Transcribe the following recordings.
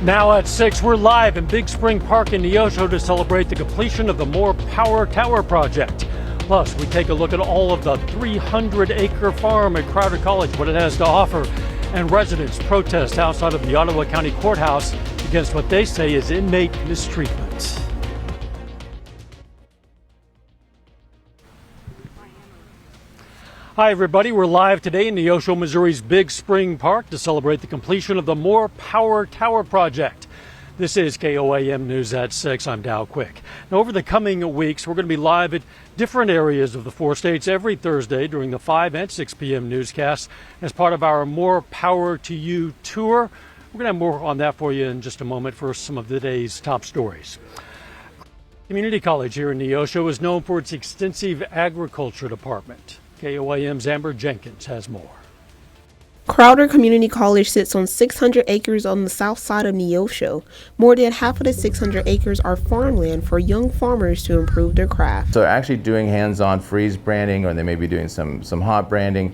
Now at 6, we're live in Big Spring Park in Neosho to celebrate the completion of the More Power Tower project. Plus, we take a look at all of the 300-acre farm at Crowder College, what it has to offer, and residents protest outside of the Ottawa County Courthouse against what they say is inmate mistreatment. Hi everybody, we're live today in Neosho, Missouri's Big Spring Park to celebrate the completion of the More Power Tower project. This is KOAM News at 6. I'm Dow Quick. Now, over the coming weeks, we're going to be live at different areas of the 4 states every Thursday during the 5 and 6 p.m. newscasts as part of our More Power to You tour. We're going to have more on that for you in just a moment for some of the day's top stories. Community College here in Neosho is known for its extensive agriculture department. KOAM's Amber Jenkins has more. Crowder Community College sits on 600 acres on the south side of Neosho. More than half of the 600 acres are farmland for young farmers to improve their craft. So actually doing hands-on freeze branding, or they may be doing some hot branding,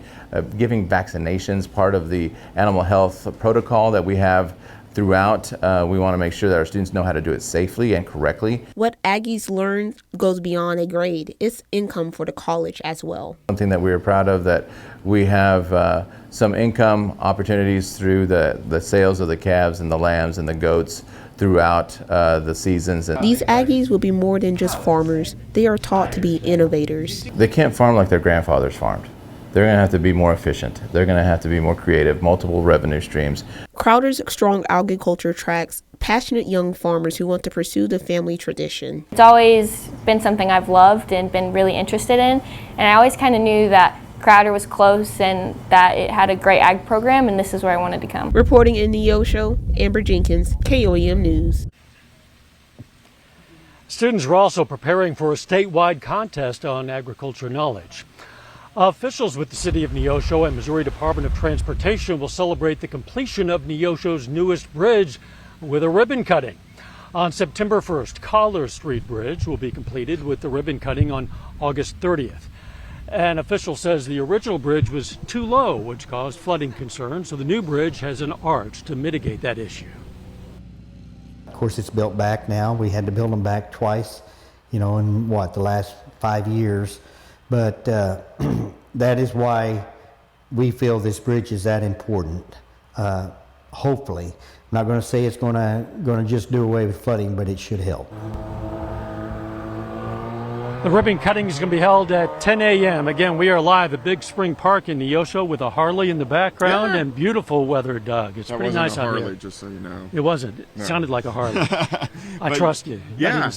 giving vaccinations, part of the animal health protocol that we have throughout. We want to make sure that our students know how to do it safely and correctly. What Aggies learn goes beyond a grade. It's income for the college as well. Something that we are proud of, that we have some income opportunities through the sales of the calves and the lambs and the goats throughout the seasons. These Aggies will be more than just farmers. They are taught to be innovators. They can't farm like their grandfathers farmed. They're going to have to be more efficient. They're going to have to be more creative, multiple revenue streams. Crowder's strong agriculture attracts passionate young farmers who want to pursue the family tradition. It's always been something I've loved and been really interested in, and I always kind of knew that Crowder was close and that it had a great ag program, and this is where I wanted to come. Reporting in Neosho, Amber Jenkins, KOAM News. Students are also preparing for a statewide contest on agriculture knowledge. Officials with the City of Neosho and Missouri Department of Transportation will celebrate the completion of Neosho's newest bridge with a ribbon cutting. On September 1st, Collar Street Bridge will be completed with the ribbon cutting on August 30th. An official says the original bridge was too low, which caused flooding concerns, so the new bridge has an arch to mitigate that issue. Of course, it's built back now. We had to build them back twice, in the last 5 years. But that is why we feel this bridge is that important. Hopefully, I'm not going to say it's going to just do away with flooding, but it should help. The ribbon cutting is going to be held at 10 a.m. Again, we are live at Big Spring Park in Neosho with a Harley in the background and beautiful weather, Doug. It's pretty nice out Harley, here. just so you know. It wasn't. It sounded like a Harley. I trust you. Yeah,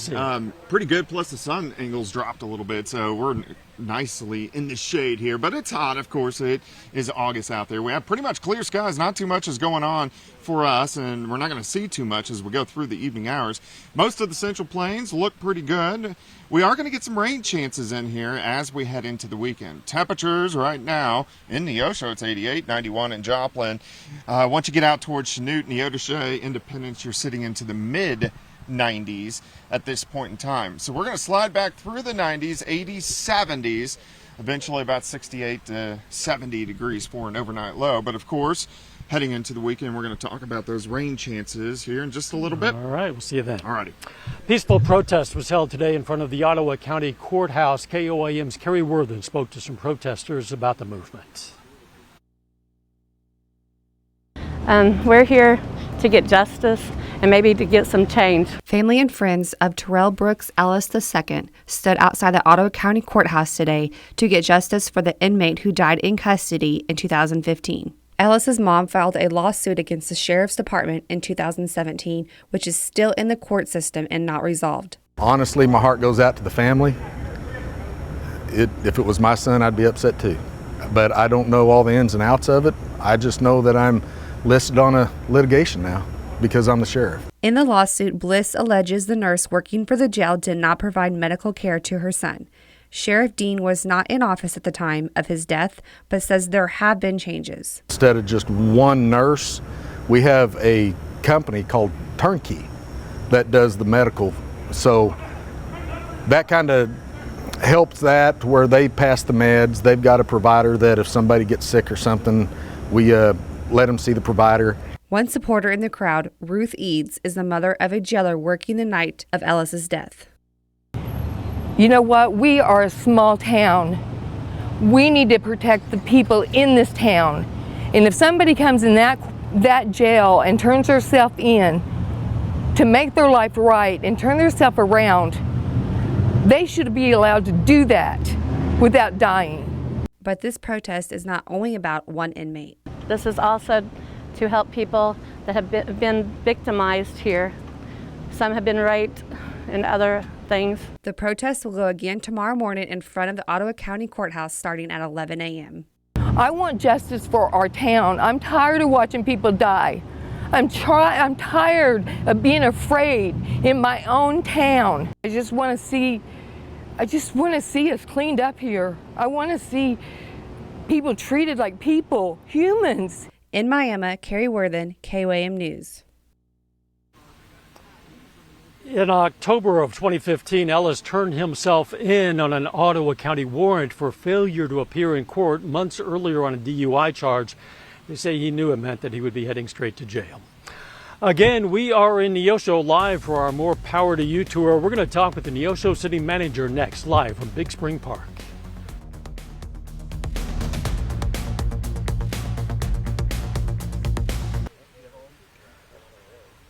pretty good. Plus the sun angles dropped a little bit, so we're nicely in the shade here. But it's hot, of course. It is August out there. We have pretty much clear skies. Not too much is going on for us, and we're not going to see too much as we go through the evening hours. Most of the Central Plains look pretty good. We are going to get some rain chances in here as we head into the weekend. Temperatures right now in Neosho, it's 88, 91 in Joplin. Once you get out towards Chanute, Neodesha, Independence, you're sitting into the mid-90s at this point in time. So we're going to slide back through the 90s, 80s, 70s, eventually about 68 to 70 degrees for an overnight low. But of course, heading into the weekend, we're going to talk about those rain chances here in just a little bit. All right, we'll see you then. All righty. Peaceful protest was held today in front of the Ottawa County Courthouse. KOAM's Kerry Worthen spoke to some protesters about the movement. We're here to get justice and maybe to get some change. Family and friends of Terrell Brooks Ellis II stood outside the Ottawa County Courthouse today to get justice for the inmate who died in custody in 2015. Ellis's mom filed a lawsuit against the Sheriff's Department in 2017, which is still in the court system and not resolved. Honestly, my heart goes out to the family. If it was my son, I'd be upset too. But I don't know all the ins and outs of it. I just know that I'm listed on a litigation now because I'm the sheriff. In the lawsuit, Bliss alleges the nurse working for the jail did not provide medical care to her son. Sheriff Dean was not in office at the time of his death, but says there have been changes. Instead of just one nurse, we have a company called Turnkey that does the medical. So that kind of helps that where they pass the meds. They've got a provider that if somebody gets sick or something, we let them see the provider. One supporter in the crowd, Ruth Eads, is the mother of a jailer working the night of Ellis's death. You know what? We are a small town. We need to protect the people in this town. And if somebody comes in that jail and turns herself in to make their life right and turn themselves around, they should be allowed to do that without dying. But this protest is not only about one inmate. This is also to help people that have been victimized here. Some have been raped and other things. The protest will go again tomorrow morning in front of the Ottawa County Courthouse starting at 11 a.m. I want justice for our town. I'm tired of watching people die. I'm tired of being afraid in my own town. I just want to see us cleaned up here. I want to see people treated like people, humans. In Miami, Carrie Worthen, KOAM News. In October of 2015, Ellis turned himself in on an Ottawa County warrant for failure to appear in court months earlier on a DUI charge. They say he knew it meant that he would be heading straight to jail. Again, we are in Neosho live for our More Power to You tour. We're going to talk with the Neosho City Manager next, live from Big Spring Park.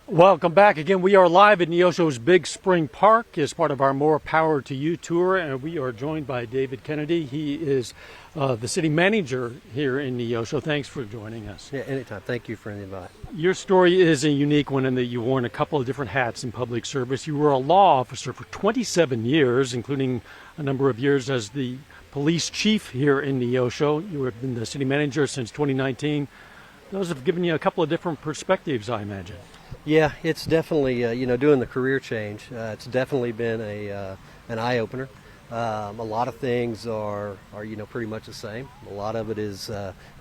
Welcome back. Again, we are live at Neosho's Big Spring Park as part of our More Power to You tour, and we are joined by David Kennedy. He is the city manager here in Neosho. Thanks for joining us. Yeah, anytime. Thank you for the invite. Your story is a unique one in that you worn a couple of different hats in public service. You were a law officer for 27 years, including a number of years as the police chief here in Neosho. You have been the city manager since 2019. Those have given you a couple of different perspectives, I imagine. Yeah, it's definitely, doing the career change, it's definitely been an eye-opener. A lot of things are pretty much the same. A lot of it is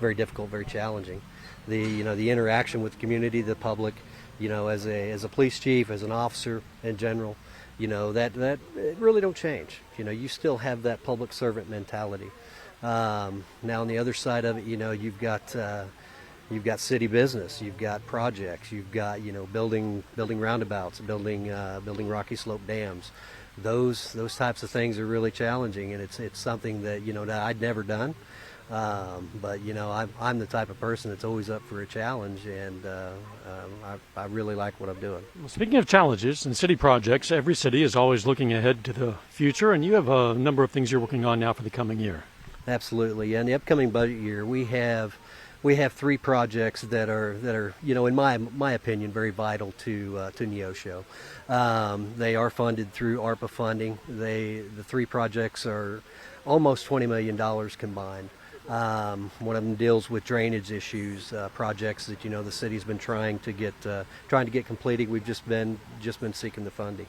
very difficult, very challenging. The interaction with the community, the public, as a police chief, as an officer in general, that it really don't change. You still have that public servant mentality. Now on the other side of it, you've got city business, you've got projects, you've got building roundabouts, building rocky slope dams. Those types of things are really challenging, and it's something that that I'd never done. But I'm the type of person that's always up for a challenge, and I really like what I'm doing. Well, speaking of challenges and city projects, every city is always looking ahead to the future, and you have a number of things you're working on now for the coming year. Absolutely, and the upcoming budget year, we have 3 projects that are in my opinion very vital to Neosho. They are funded through ARPA funding. The 3 projects are almost $20 million combined. One of them deals with drainage issues, projects that the city's been trying to get completed. We've just been seeking the funding.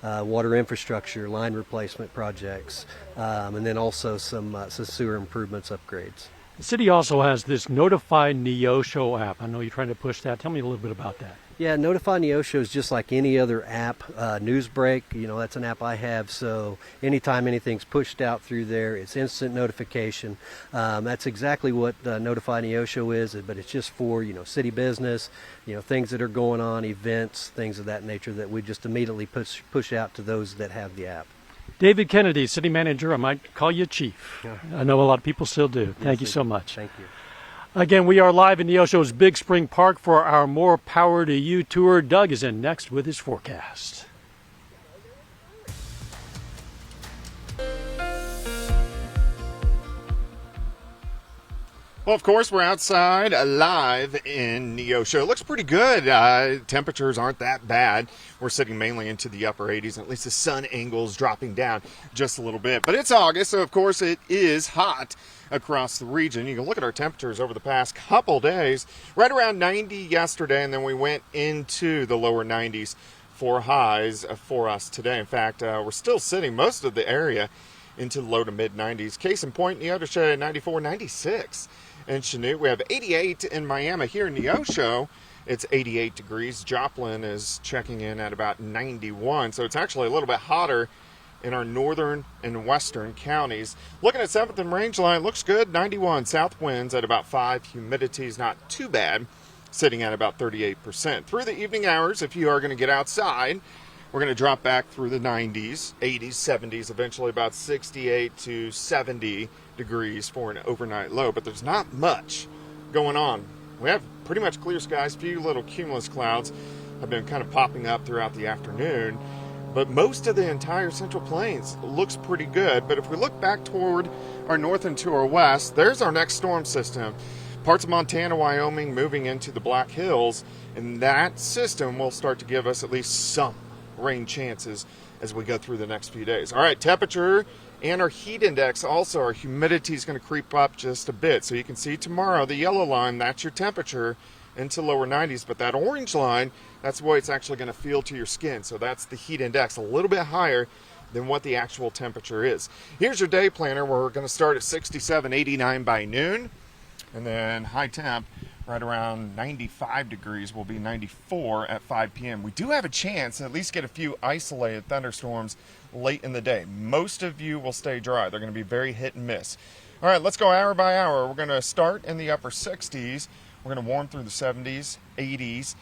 Water infrastructure, line replacement projects, and then also some sewer improvements, upgrades. The city also has this Notify Neosho app. I know you're trying to push that. Tell me a little bit about that. Yeah, Notify Neosho is just like any other app. Newsbreak, that's an app I have. So anytime anything's pushed out through there, it's instant notification. That's exactly what Notify Neosho is, but it's just for city business, things that are going on, events, things of that nature that we just immediately push out to those that have the app. David Kennedy, city manager. I might call you chief. Yeah. I know a lot of people still do. Thank you so much. Thank you. Again, we are live in Neosho's Big Spring Park for our More Power to You tour. Doug is in next with his forecast. Well, of course, we're outside live in Neosho. It looks pretty good. Temperatures aren't that bad. We're sitting mainly into the upper 80s, and at least the sun angle's dropping down just a little bit. But it's August, so of course it is hot across the region. You can look at our temperatures over the past couple days. Right around 90 yesterday, and then we went into the lower 90s for highs for us today. In fact, we're still sitting most of the area into the low to mid 90s. Case in point, Neosho 94, 96. In Chanute, we have 88 in Miami. Here in Neosho, it's 88 degrees. Joplin is checking in at about 91, so it's actually a little bit hotter in our northern and western counties. Looking at 7th and Rangeline, looks good, 91. South winds at about 5. Humidity's not too bad sitting at about 38%. Through the evening hours, if you are going to get outside, we're going to drop back through the 90s, 80s, 70s, eventually about 68 to 70 degrees for an overnight low. But there's not much going on. We have pretty much clear skies. Few little cumulus clouds have been kind of popping up throughout the afternoon. But most of the entire Central Plains looks pretty good. But if we look back toward our north and to our west, there's our next storm system. Parts of Montana, Wyoming moving into the Black Hills, and that system will start to give us at least some rain chances as we go through the next few days. All right, temperature and our heat index, also our humidity is going to creep up just a bit. So you can see tomorrow the yellow line, that's your temperature into lower 90s, but that orange line, that's what it's actually going to feel to your skin. So that's the heat index, a little bit higher than what the actual temperature is. Here's your day planner where we're going to start at 67, 89 by noon. And then high temp, right around 95 degrees, will be 94 at 5 p.m. We do have a chance to at least get a few isolated thunderstorms late in the day. Most of you will stay dry. They're going to be very hit and miss. All right, let's go hour by hour. We're going to start in the upper 60s. We're going to warm through the 70s, 80s,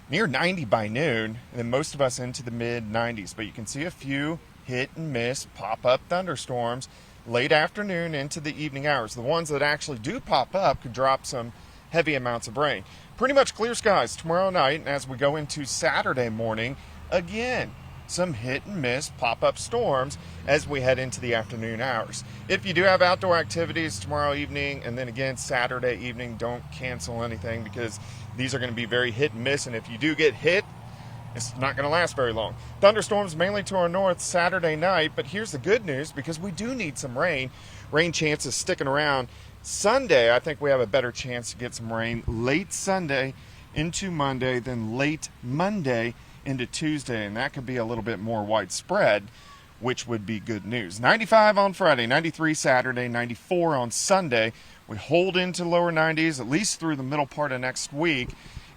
near 90 by noon, and then most of us into the mid 90s. But you can see a few hit and miss pop-up thunderstorms late afternoon into the evening hours. The ones that actually do pop up could drop some heavy amounts of rain. Pretty much clear skies tomorrow night, and as we go into Saturday morning, again, some hit and miss pop-up storms as we head into the afternoon hours. If you do have outdoor activities tomorrow evening and then again Saturday evening, don't cancel anything because these are going to be very hit and miss, and if you do get hit, it's not going to last very long. Thunderstorms mainly to our north Saturday night, but here's the good news because we do need some rain. Rain chances sticking around. Sunday, I think we have a better chance to get some rain late Sunday into Monday than late Monday into Tuesday, and that could be a little bit more widespread, which would be good news. 95 on Friday, 93 Saturday, 94 on Sunday. We hold into lower 90s at least through the middle part of next week,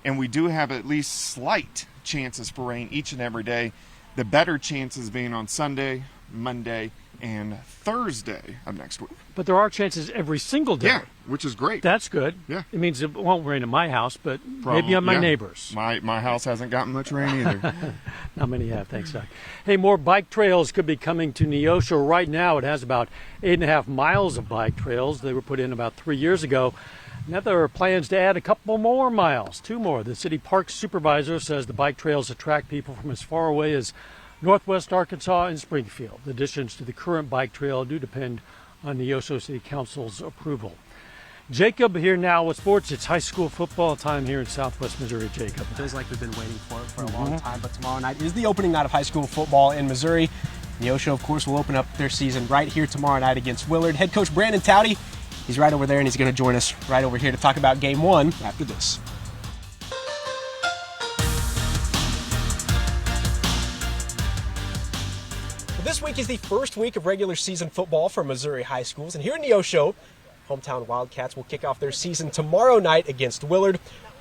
and we do have at least slight chances for rain each and every day. The better chances being on Sunday, Monday, and Thursday of next week. But there are chances every single day. Yeah, which is great. That's good. Yeah. It means it won't rain in my house, but maybe on my neighbors. My house hasn't gotten much rain either. Not many have, thanks, Doug. Hey, more bike trails could be coming to Neosho. Right now, it has about 8.5 miles of bike trails. They were put in about 3 years ago. Now there are plans to add a couple more miles, 2 more. The city parks supervisor says the bike trails attract people from as far away as Northwest Arkansas and Springfield. The additions to the current bike trail do depend on Neosho City Council's approval. Jacob here now with sports. It's high school football time here in Southwest Missouri. Jacob. It feels like we've been waiting for it for a long time, but tomorrow night is the opening night of high school football in Missouri. Neosho, of course, will open up their season right here tomorrow night against Willard. Head coach Brandon Towdy, he's right over there, and he's going to join us right over here to talk about game one after this. This week is the first week of regular season football for Missouri high schools, and here in Neosho, hometown Wildcats will kick off their season tomorrow night against Willard.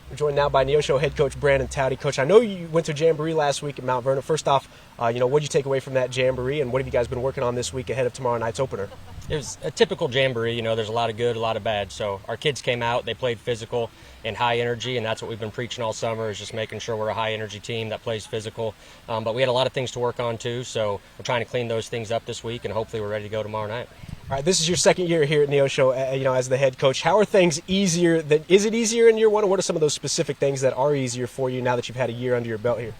We're joined now by Neosho head coach Brandon Towdy. Coach, I know you went to Jamboree last week at Mount Vernon. First off, what did you take away from that Jamboree, and what have you guys been working on this week ahead of tomorrow night's opener? It was a typical Jamboree. There's a lot of good, a lot of bad. So our kids came out, they played physical and high energy, and that's what we've been preaching all summer, is just making sure we're a high energy team that plays physical. But we had a lot of things to work on too, so we're trying to clean those things up this week, and hopefully we're ready to go tomorrow night. All right, this is your second year here at Neosho, as the head coach. How are things easier? Is it easier in year one, or what are some of those specific things that are easier for you now that you've had a year under your belt here?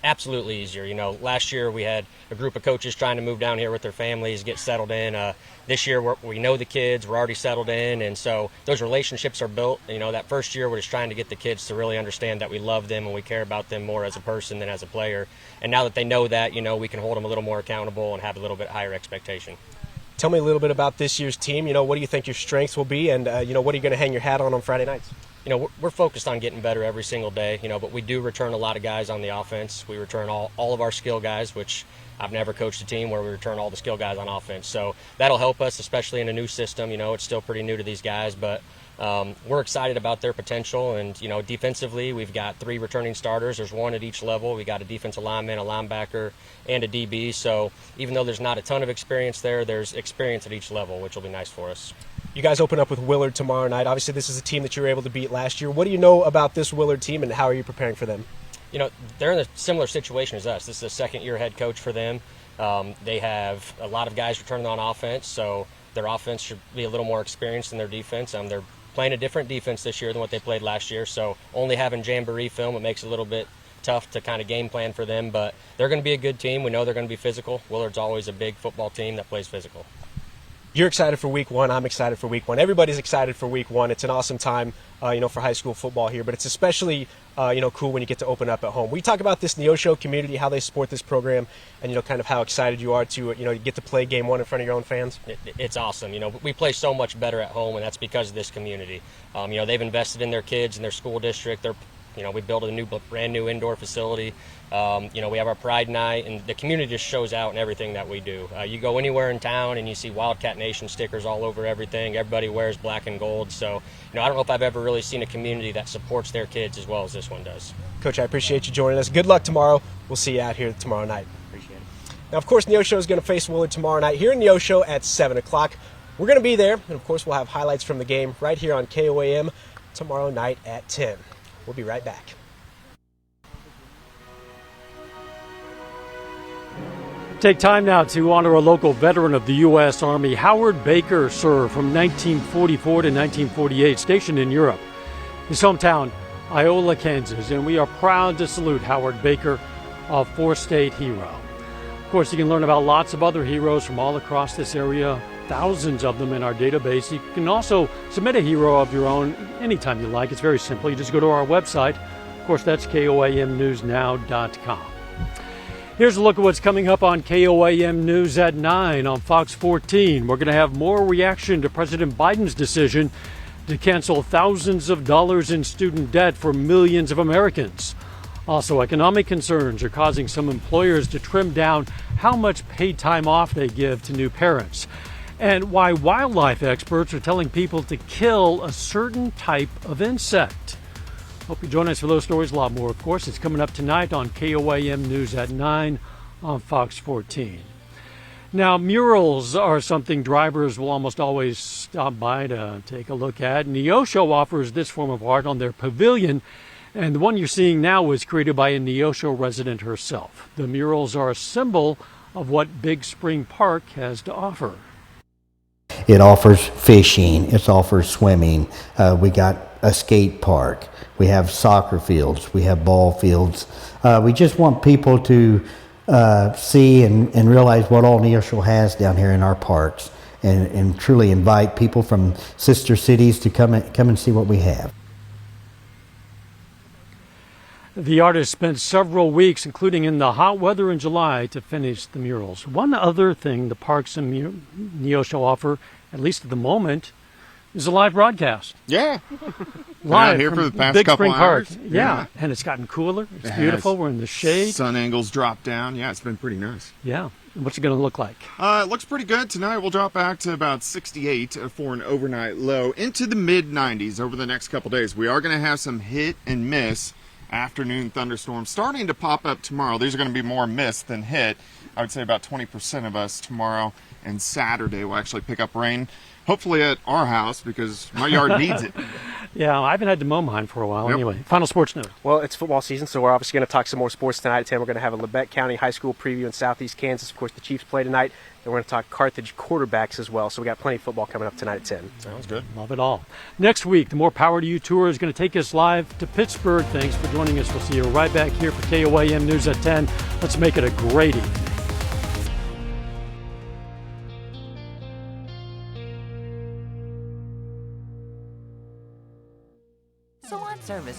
Absolutely easier. Last year we had a group of coaches trying to move down here with their families, get settled in. This year we know the kids, we're already settled in, and so those relationships are built. That first year we're just trying to get the kids to really understand that we love them and we care about them more as a person than as a player. And now that they know that, we can hold them a little more accountable and have a little bit higher expectation. Tell me a little bit about this year's team. What do you think your strengths will be, and what are you going to hang your hat on Friday nights? We're focused on getting better every single day, but we do return a lot of guys on the offense. We return all of our skill guys, which I've never coached a team where we return all the skill guys on offense. So that'll help us, especially in a new system. It's still pretty new to these guys, but we're excited about their potential. And, defensively, we've got 3 returning starters. There's 1 at each level. We got a defensive lineman, a linebacker, and a DB. So even though there's not a ton of experience there, there's experience at each level, which will be nice for us. You guys open up with Willard tomorrow night. Obviously, this is a team that you were able to beat last year. What do you know about this Willard team, and how are you preparing for them? You know, they're in a similar situation as us. This is a second-year head coach for them. They have a lot of guys returning on offense, so their offense should be a little more experienced than their defense. They're playing a different defense this year than what they played last year, so only having Jamboree film, it makes it a little bit tough to kind of game plan for them, but they're going to be a good team. We know they're going to be physical. Willard's always a big football team that plays physical. You're excited for week one. I'm excited for week one. Everybody's excited for week one. It's an awesome time, for high school football here, but it's especially, cool when you get to open up at home. We talk about this Neosho community, how they support this program, and, kind of how excited you are to, get to play game one in front of your own fans. It's awesome. We play so much better at home, and that's because of this community. They've invested in their kids and their school district. We built a brand new indoor facility. We have our Pride Night, and the community just shows out in everything that we do. You go anywhere in town, and you see Wildcat Nation stickers all over everything. Everybody wears black and gold. So, I don't know if I've ever really seen a community that supports their kids as well as this one does. Coach, I appreciate you joining us. Good luck tomorrow. We'll see you out here tomorrow night. Appreciate it. Now, of course, Neosho is going to face Willard tomorrow night here in Neosho at 7 o'clock. We're going to be there, and of course, we'll have highlights from the game right here on KOAM tomorrow night at 10. We'll be right back. Take time now to honor a local veteran of the U.S. Army. Howard Baker served from 1944 to 1948, stationed in Europe. His hometown, Iola, Kansas, and we are proud to salute Howard Baker, a four-state hero. Of course, you can learn about lots of other heroes from all across this area, thousands of them in our database. You can also submit a hero of your own anytime you like. It's very simple. You just go to our website. Of course, that's KOAMnewsnow.com. Here's a look at what's coming up on KOAM News at 9 on Fox 14. We're going to have more reaction to President Biden's decision to cancel thousands of dollars in student debt for millions of Americans. Also, economic concerns are causing some employers to trim down how much paid time off they give to new parents, and why wildlife experts are telling people to kill a certain type of insect. Hope you join us for those stories. A lot more, of course. It's coming up tonight on KOAM News at 9 on Fox 14. Now, murals are something drivers will almost always stop by to take a look at. Neosho offers this form of art on their pavilion, and the one you're seeing now was created by a Neosho resident herself. The murals are a symbol of what Big Spring Park has to offer. It offers fishing, it offers swimming, we got a skate park, we have soccer fields, we have ball fields. We just want people to see and realize what all Neosho has down here in our parks, and truly invite people from sister cities to come and see what we have. The artist spent several weeks, including in the hot weather in July, to finish the murals. One other thing the parks and Neosho offer, at least at the moment, is a live broadcast. Yeah. Live here from for the past Big couple Spring Park. hours. Yeah, and it's gotten cooler. It's beautiful. We're in the shade. Sun angles drop down. Yeah, it's been pretty nice. Yeah. What's it going to look like? It looks pretty good. Tonight we'll drop back to about 68 for an overnight low, into the mid-90s over the next couple days. We are going to have some hit and miss afternoon thunderstorms starting to pop up tomorrow. These are going to be more miss than hit. I would say about 20% of us tomorrow and Saturday will actually pick up rain. Hopefully at our house, because my yard needs it. Yeah, I haven't had to mow mine for a while. Yep. Anyway, final sports note. Well, it's football season, so we're obviously going to talk some more sports tonight at 10. We're going to have a Labette County High School preview in southeast Kansas. Of course, the Chiefs play tonight. And we're going to talk Carthage quarterbacks as well. So we got plenty of football coming up tonight at 10. Sounds good. Love it all. Next week, the More Power to You tour is going to take us live to Pittsburgh. Thanks for joining us. We'll see you right back here for KOAM News at 10. Let's make it a great evening. Salon service